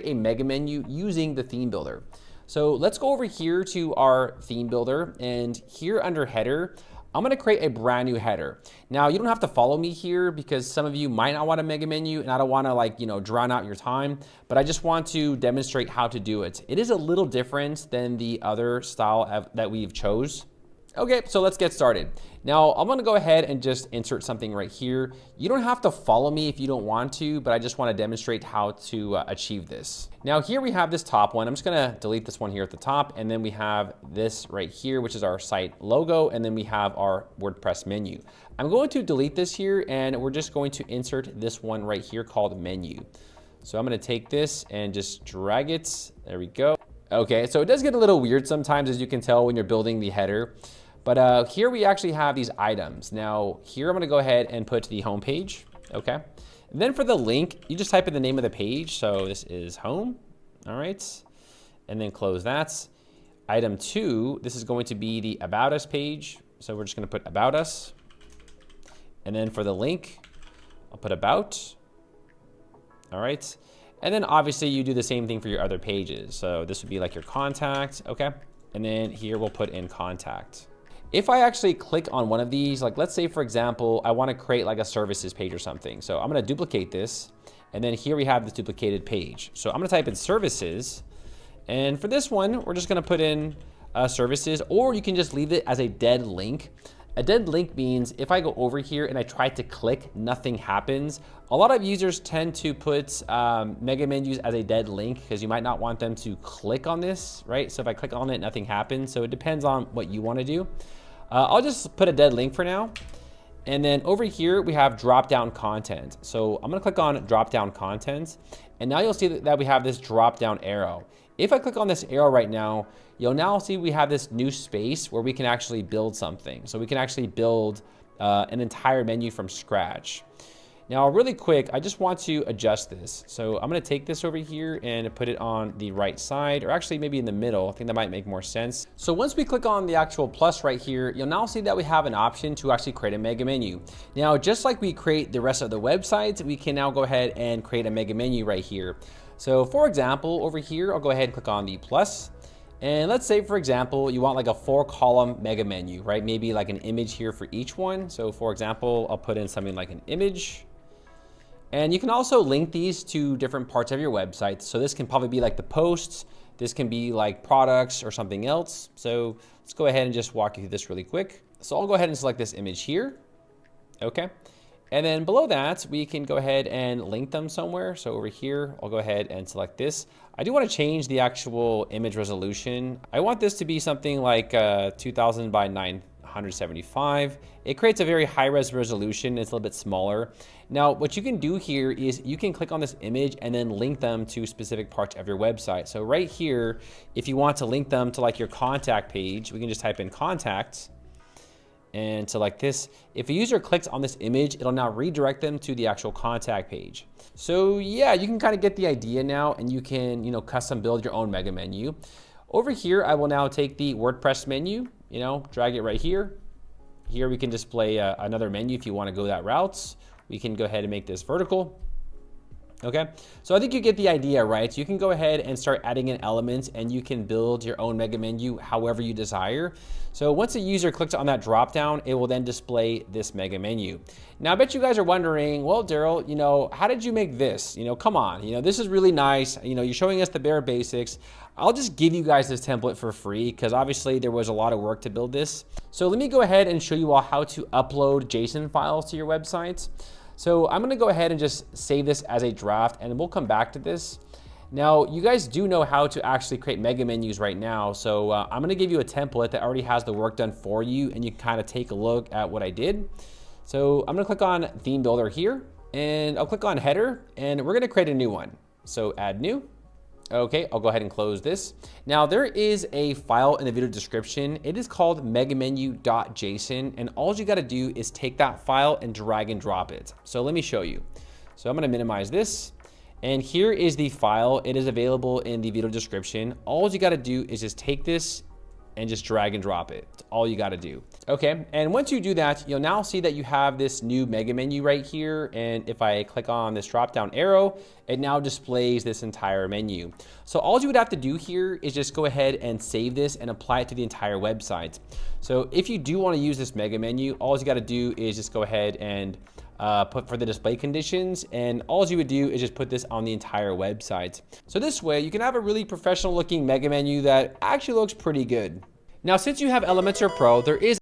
a mega menu using the theme builder. So let's go over here to our theme builder, and here under header, I'm gonna create a brand new header. Now you don't have to follow me here because some of you might not want a mega menu, and I don't wanna drown out your time, but I just want to demonstrate how to do it. It is a little different than the other style that we've chose. Okay, so let's get started. Now I'm gonna go ahead and just insert something right here. You don't have to follow me if you don't want to, but I just wanna demonstrate how to achieve this. Now here we have this top one. I'm just gonna delete this one here at the top, and then we have this right here, which is our site logo, and then we have our WordPress menu. I'm going to delete this here, and we're just going to insert this one right here called menu. So I'm gonna take this and just drag it. There we go. Okay, so it does get a little weird sometimes, as you can tell when you're building the header. But here we actually have these items. Now here I'm gonna go ahead and put the home page, okay? And then for the link, you just type in the name of the page. So this is home, all right? And then close that. Item 2, this is going to be the About Us page. So we're just gonna put About Us. And then for the link, I'll put About, all right? And then obviously you do the same thing for your other pages. So this would be like your contact, okay? And then here we'll put in contact. If I actually click on one of these, like let's say for example, I wanna create like a services page or something. So I'm gonna duplicate this, and then here we have this duplicated page. So I'm gonna type in services, and for this one, we're just gonna put in services, or you can just leave it as a dead link. A dead link means if I go over here and I try to click, nothing happens. A lot of users tend to put mega menus as a dead link because you might not want them to click on this, right? So if I click on it, nothing happens. So it depends on what you wanna do. I'll just put a dead link for now. And then over here, we have drop-down content. So I'm gonna click on drop-down content, and now you'll see that we have this drop-down arrow. If I click on this arrow right now, you'll now see we have this new space where we can actually build something. So we can actually build an entire menu from scratch. Now, really quick, I just want to adjust this. So I'm gonna take this over here and put it on the right side, or actually maybe in the middle. I think that might make more sense. So once we click on the actual plus right here, you'll now see that we have an option to actually create a mega menu. Now, just like we create the rest of the websites, we can now go ahead and create a mega menu right here. So for example, over here, I'll go ahead and click on the plus. And let's say, for example, you want like a 4-column mega menu, right? Maybe like an image here for each one. So for example, I'll put in something like an image. And you can also link these to different parts of your website. So this can probably be like the posts. This can be like products or something else. So let's go ahead and just walk you through this really quick. So I'll go ahead and select this image here. Okay. And then below that, we can go ahead and link them somewhere. So over here, I'll go ahead and select this. I do want to change the actual image resolution. I want this to be something like 2000 by 975. It creates a very high-res resolution. It's a little bit smaller. Now, what you can do here is you can click on this image and then link them to specific parts of your website. So right here, if you want to link them to like your contact page, we can just type in contacts and select this. If a user clicks on this image, it'll now redirect them to the actual contact page. So yeah, you can kind of get the idea now, and you can, custom build your own mega menu. Over here, I will now take the WordPress menu, drag it right here. Here we can display another menu if you want to go that route. We can go ahead and make this vertical. Okay, so I think you get the idea, right? You can go ahead and start adding in elements, and you can build your own mega menu however you desire. So once a user clicks on that drop down, it will then display this mega menu. Now I bet you guys are wondering, well, Daryl, how did you make this? Come on, this is really nice. You're showing us the bare basics. I'll just give you guys this template for free because obviously there was a lot of work to build this. So let me go ahead and show you all how to upload JSON files to your website. So I'm gonna go ahead and just save this as a draft, and we'll come back to this. Now, you guys do know how to actually create mega menus right now. So I'm gonna give you a template that already has the work done for you, and you can kind of take a look at what I did. So I'm gonna click on Theme Builder here, and I'll click on Header, and we're gonna create a new one. So add new. Okay, I'll go ahead and close this. Now there is a file in the video description. It is called megamenu.json, and all you gotta do is take that file and drag and drop it. So let me show you. So I'm gonna minimize this, and here is the file. It is available in the video description. All you gotta do is just take this and just drag and drop it. That's all you gotta do. Okay, and once you do that, you'll now see that you have this new mega menu right here. And if I click on this drop down arrow, it now displays this entire menu. So all you would have to do here is just go ahead and save this and apply it to the entire website. So if you do want to use this mega menu, all you got to do is just go ahead and put for the display conditions, and all you would do is just put this on the entire website. So this way you can have a really professional looking mega menu that actually looks pretty good. Now, since you have Elementor Pro, there is